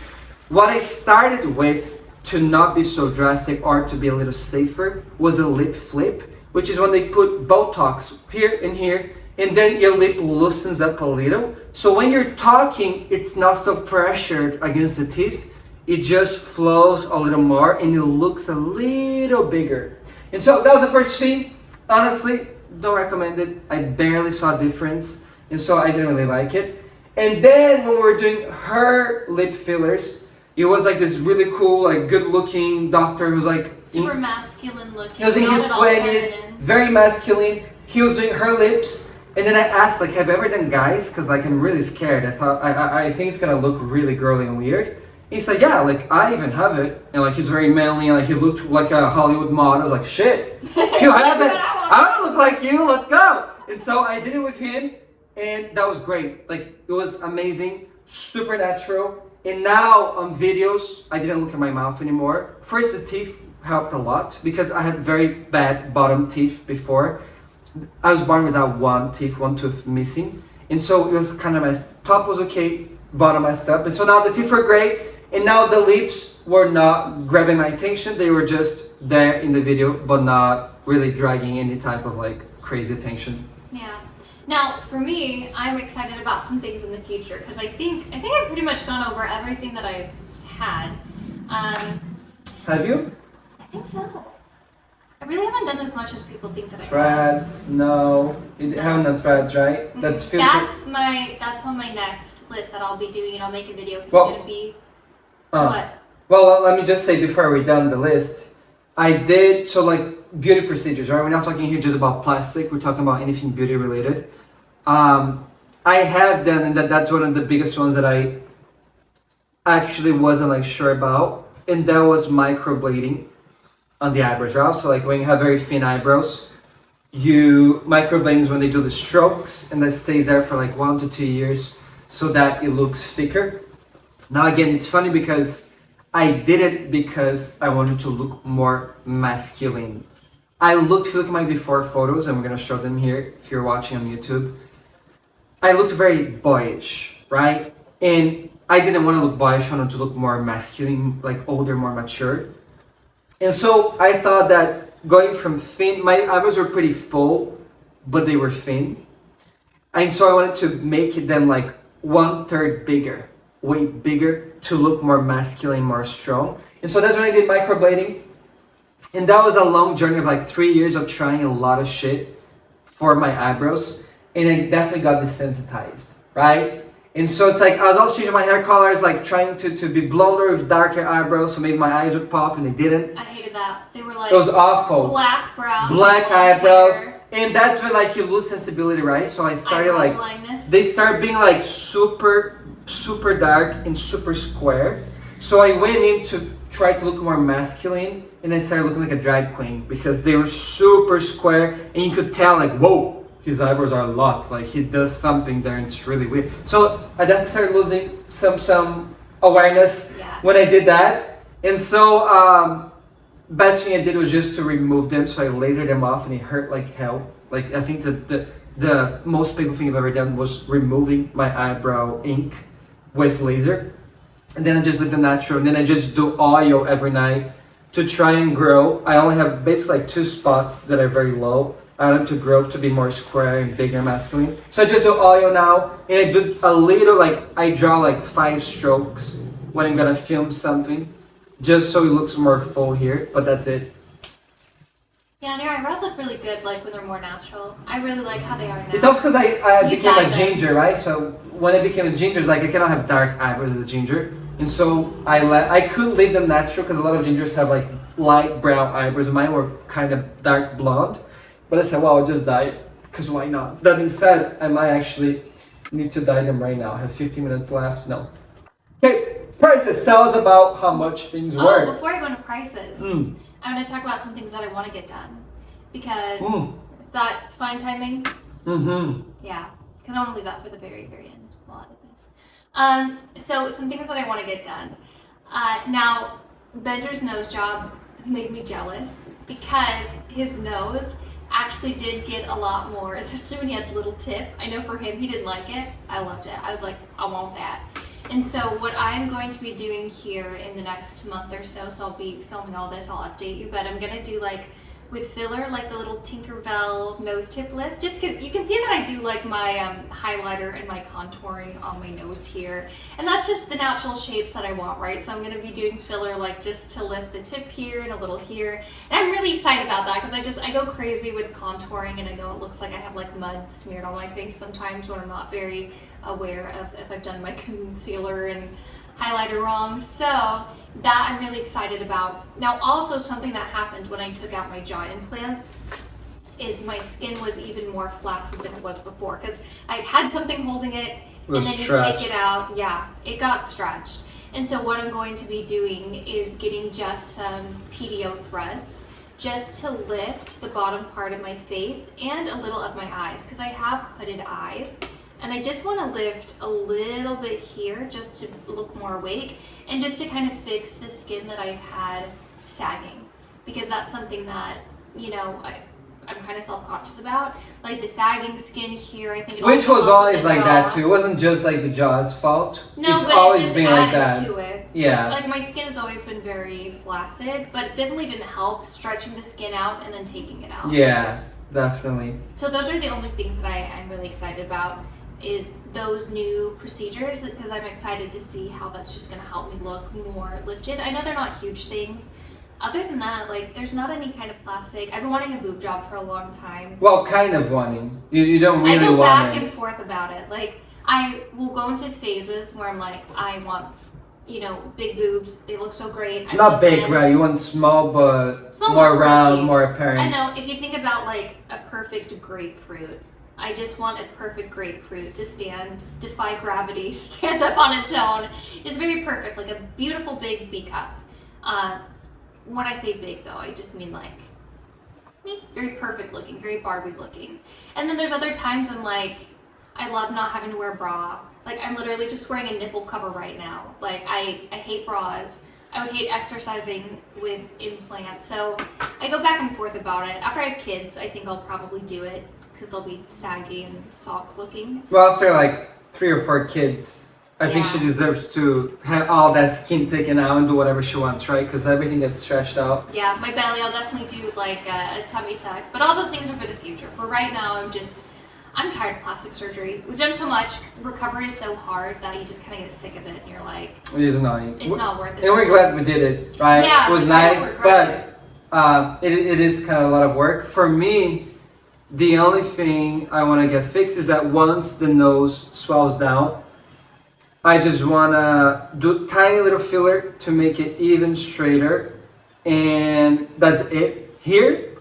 What I started with to not be so drastic or to be a little safer was a lip flip, which is when they put botox here and here, and then your lip loosens up a little. So when you're talking, it's not so pressured against the teeth. It just flows a little more and it looks a little bigger. And so that was the first thing. Honestly, don't recommend it. I barely saw a difference, and so I didn't really like it. And then when we were doing her lip fillers, it was like this really cool, like good looking doctor who was like super masculine looking. He was in his 20s, very masculine. He was doing her lips, and then I asked, like, have you ever done guys? Because like I'm really scared. I thought I think it's gonna look really girly and weird. He said, yeah, like I even have it, and like he's very manly, and like he looked like a Hollywood model. I was like, shit, you have it. I want to look like you. Let's go. And so I did it with him, and that was great. Like it was amazing, super natural. And now on videos, I didn't look at my mouth anymore. First, the teeth helped a lot because I had very bad bottom teeth before. I was born without one tooth missing, and so it was kind of my top was okay, bottom messed up, and so now the teeth were great. And now the lips were not grabbing my attention. They were just there in the video, but not really dragging any type of like crazy attention. Yeah. Now, for me, I'm excited about some things in the future because I think I've pretty much gone over everything that I've had. Have you? I think so. I really haven't done as much as people think that I have. Threads? No, you haven't done threads, right? That's filter. That's on my next list that I'll be doing, and I'll make a video because Well, it's gonna be what? Well, let me just say before we're done the list, I did so like beauty procedures, right? We're not talking here just about plastic. We're talking about anything beauty related. I have done, and that's one of the biggest ones that I actually wasn't like sure about, and that was microblading on the eyebrows, right? So like when you have very thin eyebrows, you microblading when they do the strokes, and that stays there for like 1 to 2 years so that it looks thicker. Now again, it's funny because I did it because I wanted to look more masculine. If you look at my before photos, and we're gonna show them here if you're watching on YouTube, I looked very boyish, right? And I didn't want to look boyish, I wanted to look more masculine, like older, more mature. And so I thought that going from thin, my eyebrows were pretty full, but they were thin. And so I wanted to make them like 1/3 bigger, way bigger, to look more masculine, more strong. And so that's when I did microblading. And that was a long journey of like 3 years of trying a lot of shit for my eyebrows. And I definitely got desensitized, right? And so it's like, I was also changing my hair colors, like trying to be blonder with darker eyebrows, so maybe my eyes would pop, and they didn't. I hated that. They were like, it was awful. Black brows. Black eyebrows. Hair. And that's when like you lose sensibility, right? So I started Eyebrow like, blindness. they started being like super dark and super square. So I went in to try to look more masculine, and I started looking like a drag queen because they were super square, and you could tell like, whoa, his eyebrows are a lot. Like he does something there, and it's really weird. So I definitely started losing some awareness when I did that. And so best thing I did was just to remove them. So I lasered them off, and it hurt like hell. Like I think the most painful thing I've ever done was removing my eyebrow ink with laser. And then I just did the natural, and then I just do oil every night to try and grow. I only have basically like 2 spots that are very low. I want them to grow to be more square and bigger and masculine. So I just do oil now, and I do a little, like I draw like 5 strokes when I'm gonna film something, just so it looks more full here, but that's it. Yeah, and your eyebrows look really good, like when they're more natural. I really like how they are now. It's also because I became a dyed them. ginger, right? So when I became a ginger, it's like I cannot have dark eyebrows as a ginger. And so I could leave them natural because a lot of gingers have like light brown eyebrows. Mine were kind of dark blonde. But I said, well, I'll just dye it, because why not? That being said, I might actually need to dye them right now. I have 15 minutes left. No. Okay, prices. Tell us about how much things were. Before I go into prices, I'm going to talk about some things that I want to get done. Because that fine timing, yeah, because I want to leave that for the very, very end while I do this. So some things that I want to get done. Now, Benjor's nose job made me jealous because his nose actually did get a lot more, especially when he had the little tip. I know for him, he didn't like it. I loved it. I was like, I want that. And so what I'm going to be doing here in the next month or so, so I'll be filming all this, I'll update you, but I'm going to do like with filler, like the little Tinkerbell nose tip lift, just because you can see that I do like my highlighter and my contouring on my nose here, and that's just the natural shapes that I want, right? So I'm going to be doing filler like just to lift the tip here and a little here, and I'm really excited about that because I go crazy with contouring, and I know it looks like I have like mud smeared on my face sometimes when I'm not very aware of if I've done my concealer and highlighter wrong. So that I'm really excited about. Now also something that happened when I took out my jaw implants is my skin was even more flaccid than it was before because I had something holding it and then you take it out, yeah, it got stretched. And so what I'm going to be doing is getting just some PDO threads just to lift the bottom part of my face and a little of my eyes because I have hooded eyes. And I just want to lift a little bit here just to look more awake and just to kind of fix the skin that I've had sagging. Because that's something that, you know, I'm kind of self-conscious about. Like the sagging skin here, I think it Which was always like jaw. that too. It wasn't just like the jaw's fault. No, it's but always it just been added like that. to it. Yeah. Like my skin has always been very flaccid, but it definitely didn't help stretching the skin out and then taking it out. Yeah, definitely. So those are the only things that I'm really excited about. Is those new procedures because I'm excited to see how that's just going to help me look more lifted. I know they're not huge things. Other than that, like there's not any kind of plastic. I've been wanting a boob job for a long time. Well, kind of wanting. You don't really want it. I go back and forth about it. Like I will go into phases where I'm like, I want, you know, big boobs. They look so great. Not big, right? You want small, but small, more but round, curvy. more apparent. I know. If you think about like a perfect grapefruit. I just want a perfect grapefruit to defy gravity, stand up on its own. It's very perfect, like a beautiful big B cup. When I say big though, I just mean like very perfect looking, very Barbie looking. And then there's other times I'm like, I love not having to wear a bra. Like I'm literally just wearing a nipple cover right now. Like I hate bras. I would hate exercising with implants. So I go back and forth about it. After I have kids, I think I'll probably do it. Because they'll be saggy and soft looking. Well, after like 3 or 4 kids, I think she Yeah. deserves to have all that skin taken out and do whatever she wants, right? Because everything gets stretched out. Yeah, my belly, I'll definitely do like a tummy tuck. But all those things are for the future. For right now, I'm tired of plastic surgery. We've done so much. Recovery is so hard that you just kind of get sick of it and you're like, It is annoying. it's not worth it. And we're glad we did it, right? Yeah, it was nice, but it is kind of a lot of work. For me, the only thing I want to get fixed is that once the nose swells down, I just want to do tiny little filler to make it even straighter, and that's it here.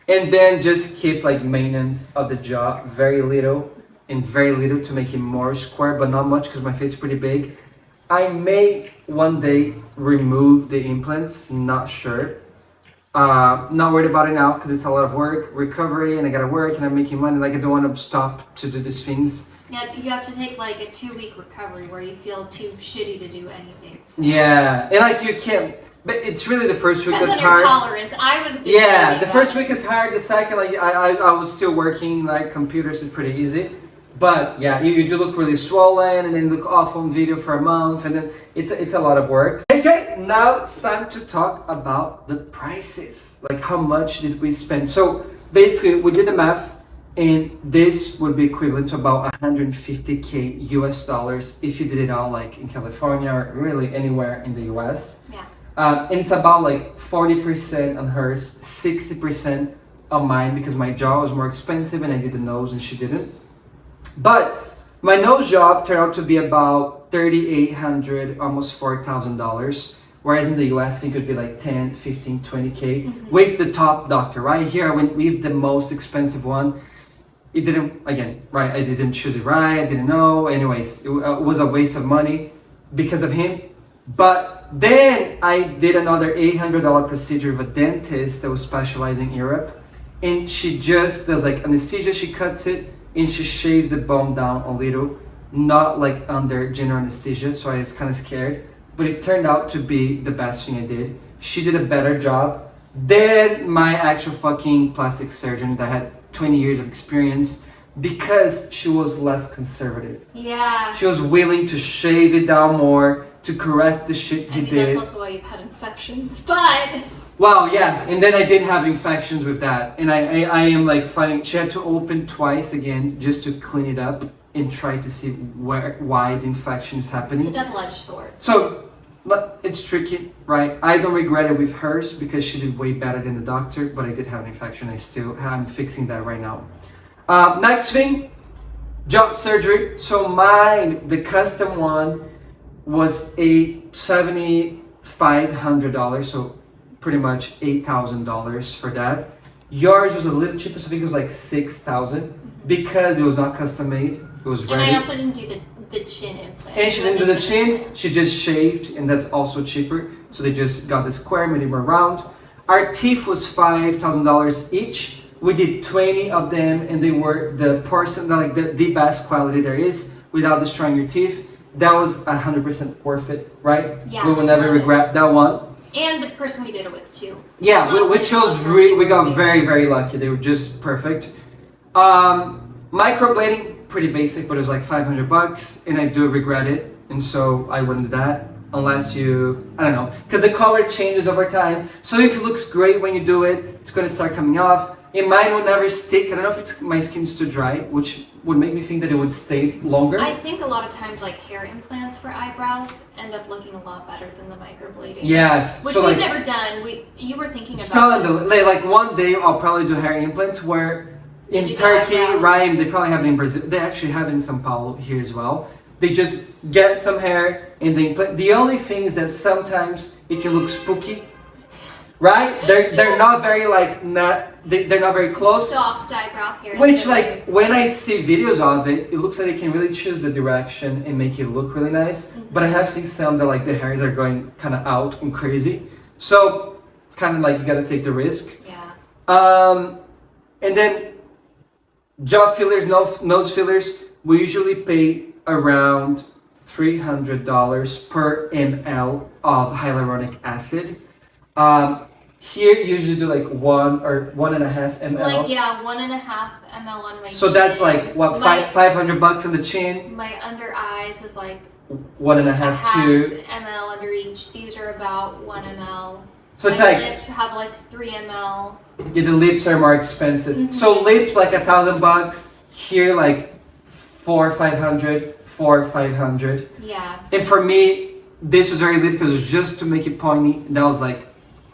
And then just keep like maintenance of the jaw, very little to make it more square, but not much because my face is pretty big. I may one day remove the implants, not sure. Not worried about it now because it's a lot of work, recovery, and I gotta work and I'm making money. Like I don't want to stop to do these things. Yeah, you have to take like a 2-week recovery where you feel too shitty to do anything. So. Yeah, and like you can't. But it's really the first week Depends that's on your hard. tolerance. I was. Yeah, the first week is hard. The second, like I was still working. Like computers is pretty easy. But yeah, you do look really swollen and then look awful on video for a month, and then it's a lot of work. Okay, now it's time to talk about the prices. Like how much did we spend? So basically, we did the math, and this would be equivalent to about 150K US dollars if you did it all like in California or really anywhere in the US. Yeah. And it's about like 40% on hers, 60% on mine because my jaw was more expensive and I did the nose and she didn't. But my nose job turned out to be about $3,800, almost $4,000. Whereas in the US, I think it would be like 10, 15, 20K with the top doctor. Right here, I went with the most expensive one. It didn't, again, right, I didn't choose it right, I didn't know. Anyways, it was a waste of money because of him. But then I did another $800 procedure with a dentist that was specializing in Europe. And she just does like anesthesia, she cuts it, and she shaves the bone down a little, not like under general anesthesia, so I was kind of scared. But it turned out to be the best thing I did. She did a better job than my actual fucking plastic surgeon that had 20 years of experience because she was less conservative. Yeah. She was willing to shave it down more, to correct the shit he did. That's also why you've had infections, but... Wow, yeah, and then I did have infections with that, and I am like finding she had to open twice again just to clean it up and try to see why the infection is happening. It's a double-edged sword. So it's tricky, right? I don't regret it with hers because she did way better than the doctor, but I did have an infection. I'm fixing that right now. Next thing, jaw surgery. So mine, the custom one, was a $7,500, so pretty much $8,000 for that. Yours was a little cheaper, so I think it was like $6,000 because it was not custom made. It was ready. And I also didn't do the chin implant. And she didn't do the chin. She just shaved, and that's also cheaper. So they just got the square, made it more round. Our teeth was $5,000 each. We did 20 of them, and they were the best quality there is without destroying your teeth. That was 100% worth it, right? Yeah, we will never regret that one. And the person we did it with too. Yeah, we got very, very lucky. They were just perfect. Microblading, pretty basic, but it was like $500, and I do regret it, and so I wouldn't do that unless I don't know, because the color changes over time. So if it looks great when you do it, it's gonna start coming off. And mine will never stick. I don't know if my skin's too dry, which would make me think that it would stay longer. I think a lot of times like hair implants for eyebrows end up looking a lot better than the microblading. Yes. Which so we've like, never done. You were thinking about probably like one day I'll probably do hair implants where in Turkey, right? They probably have it in Brazil. They actually have it in São Paulo here as well. They just get some hair and they implant. The only thing is that sometimes it can look spooky. Right? They're not very they're not very close. Soft eyebrow hair. Which like when I see videos of it, it looks like they can really choose the direction and make it look really nice. Mm-hmm. But I have seen some that like the hairs are going kind of out and crazy. So kind of like you gotta take the risk. Yeah. And then jaw fillers, nose fillers, we usually pay around $300 per ml of hyaluronic acid. Here you usually do like 1 or 1.5 ml. Like 1.5 ml on my so chin. that's like what, $500 on the chin? My under eyes is like 1.5 2 ml under each. These are about 1 ml. So it's my like lips have like 3 ml. Yeah, the lips are more expensive. Mm-hmm. So lips like $1,000. Here like 400-500, 400-500. Yeah. And for me, this was very lit because it was just to make it pointy. That was like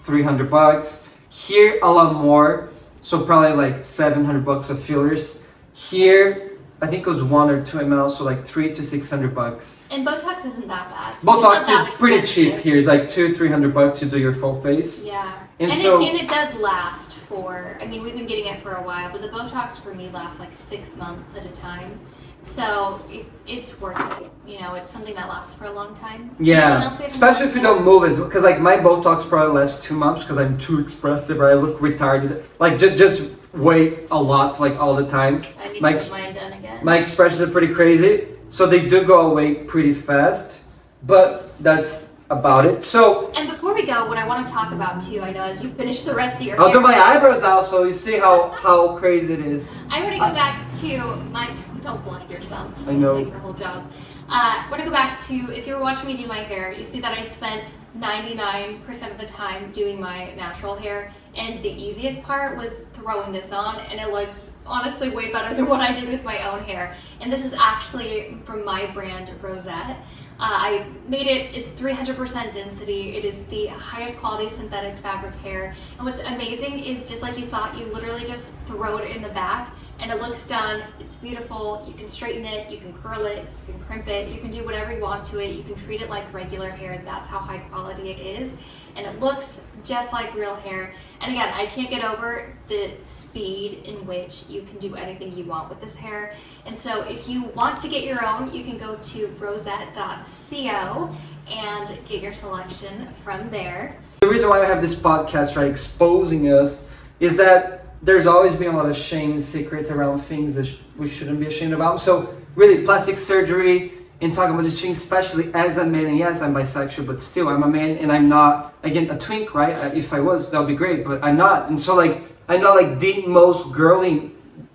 $300. Here a lot more, so probably like $700 of fillers. Here I think it was 1 or 2 ml, so like $300 to $600. And Botox isn't that bad. Botox It's not is that pretty expensive. cheap here. It's like $200-300 to do your full face. Yeah. And And, so- it does last for, I mean, we've been getting it for a while, but the Botox for me lasts like 6 months at a time. So it's worth it. You know, it's something that lasts for a long time. Anything Yeah, else we haven't especially if you talked don't move as because like my Botox probably lasts 2 months because I'm too expressive or I look retarded. Like just wait a lot like all the time. about? I need My to get mine done again. my expressions are pretty crazy, so they do go away pretty fast. But that's about it. So And before we go, what I want to talk about too, I know as you finish the rest of your I'll hair, do my eyebrows now, so you see how crazy it is. I want to go back to my. Don't blind yourself. I know. It's like your whole job. I want to go back to if you were watching me do my hair, you see that I spent 99% of the time doing my natural hair, and the easiest part was throwing this on, and it looks honestly way better than what I did with my own hair. And this is actually from my brand Rosette. I made it, it's 300% density. It is the highest quality synthetic fabric hair. And what's amazing is just like you saw, you literally just throw it in the back and it looks done. It's beautiful. You can straighten it, you can curl it, you can crimp it, you can do whatever you want to it. You can treat it like regular hair. That's how high quality it is. And it looks just like real hair. And again, I can't get over the speed in which you can do anything you want with this hair. And so if you want to get your own, you can go to rosette.co and get your selection from there. The reason why I have this podcast, right, exposing us, is that there's always been a lot of shame and secret around things that we shouldn't be ashamed about. So really, plastic surgery and talking about these things, especially as a man, and yes, I'm bisexual, but still, I'm a man and I'm not, again, a twink, right? If I was, that would be great, but I'm not. And so like, I'm not like the most girly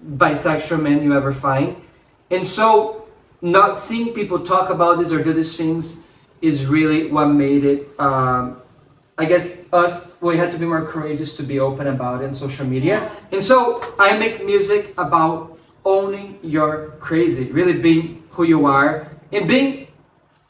bisexual man you ever find. And so not seeing people talk about this or do these things is really what made it a I guess we had to be more courageous to be open about it in social media. And so I make music about owning your crazy, really being who you are and being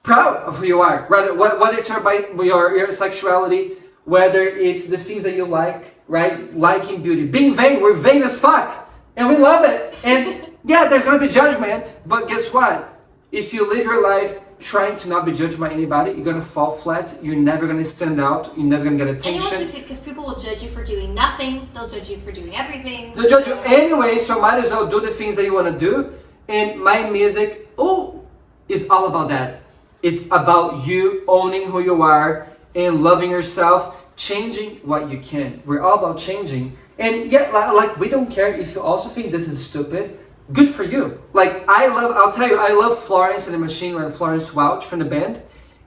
proud of who you are. Whether it's your sexuality, whether it's the things that you like, right? Liking beauty, being vain. We're vain as fuck, and we love it. And yeah, there's gonna be judgment, but guess what? If you live your life trying to not be judged by anybody, you're gonna fall flat. You're never gonna stand out. You're never gonna get attention. And you want to succeed because people will judge you for doing nothing. They'll judge you for doing everything. They'll judge you anyway, so might as well do the things that you want to do. And my music, is all about that. It's about you owning who you are and loving yourself, changing what you can. We're all about changing. And yeah, like we don't care if you also think this is stupid. Good for you. Like I'll tell you, I love Florence and the Machine, or Florence Welch from the band.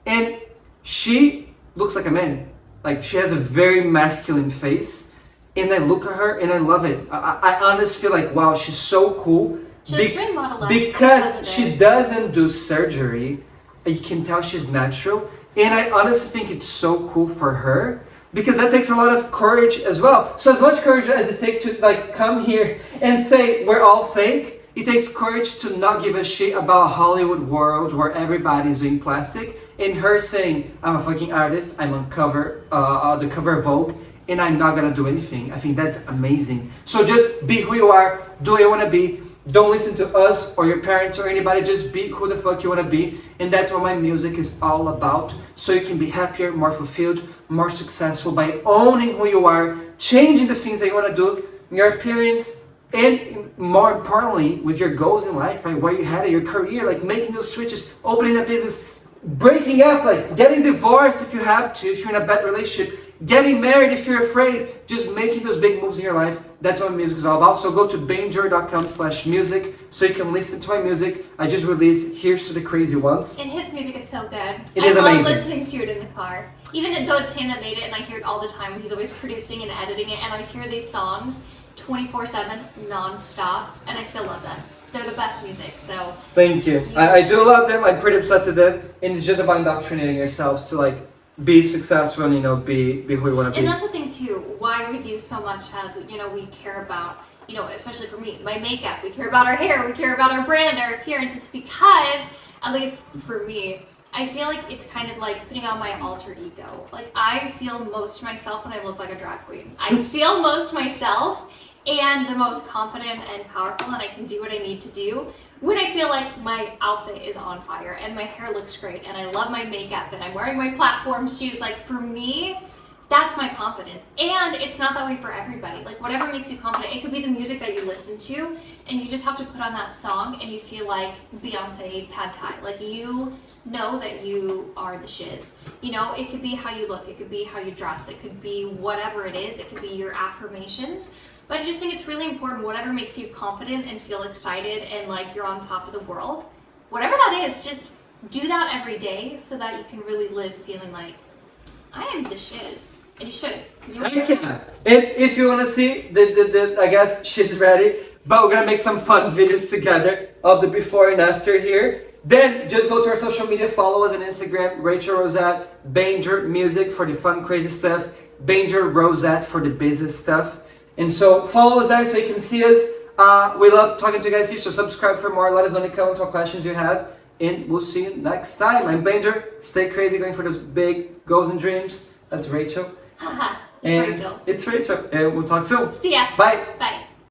And she looks like a man. Like she has a very masculine face. And I look at her and I love it. I honestly feel like, wow, she's so cool. She's very model-esque because she doesn't do surgery. You can tell she's natural. And I honestly think it's so cool for her. Because that takes a lot of courage as well. So as much courage as it takes to like come here and say we're all fake, it takes courage to not give a shit about a Hollywood world where everybody's doing plastic. And her saying, I'm a fucking artist, I'm on the cover of Vogue, and I'm not gonna do anything. I think that's amazing. So just be who you are, do what you wanna be. Don't listen to us or your parents or anybody, just be who the fuck you wanna be. And that's what my music is all about. So you can be happier, more fulfilled, more successful by owning who you are, changing the things that you wanna do, your appearance, and more importantly, with your goals in life, right? Where you had your career, like making those switches, opening a business, breaking up, like getting divorced if you have to, if you're in a bad relationship, getting married if you're afraid, just making those big moves in your life. That's what music is all about. So go to benjor.com/music so you can listen to my music. I just released Here's to the Crazy Ones. And his music is so good. It is amazing. I love listening to it in the car. Even though it's him that made it and I hear it all the time when he's always producing and editing it, and I hear these songs 24/7 non-stop, and I still love them. They're the best music, so... Thank you. I do love them. I'm pretty obsessed with them. And it's just about indoctrinating yourselves to like be successful and, you know, be who you want to be. And that's the thing too, why we do so much as, you know, we care about, you know, especially for me, my makeup, we care about our hair, we care about our brand, our appearance. It's because, at least for me, I feel like it's kind of like putting on my alter ego. Like I feel most myself when I look like a drag queen. I feel most myself and the most confident and powerful, and I can do what I need to do when I feel like my outfit is on fire and my hair looks great and I love my makeup and I'm wearing my platform shoes. Like for me, that's my confidence. And it's not that way for everybody. Like whatever makes you confident, it could be the music that you listen to and you just have to put on that song and you feel like Beyonce Pad Thai. Like you know that you are the shiz. You know, it could be how you look, it could be how you dress, it could be whatever it is, it could be your affirmations. But I just think it's really important, whatever makes you confident and feel excited and like you're on top of the world, whatever that is, just do that every day so that you can really live feeling like, I am the shiz. And you should, because you're shiz. Yeah. And if you want to see the I guess shit's ready, but we're gonna make some fun videos together of the before and after here. Then just go to our social media, follow us on Instagram, Rachel Rosette, Benjor Music for the fun, crazy stuff, Benjor Rosette for the business stuff. And so follow us there so you can see us. We love talking to you guys here, so subscribe for more. Let us know in the comments what questions you have. And we'll see you next time. I'm Benjor. Stay crazy, going for those big goals and dreams. That's Rachel. Haha, it's Rachel. It's Rachel. And we'll talk soon. See ya. Bye. Bye.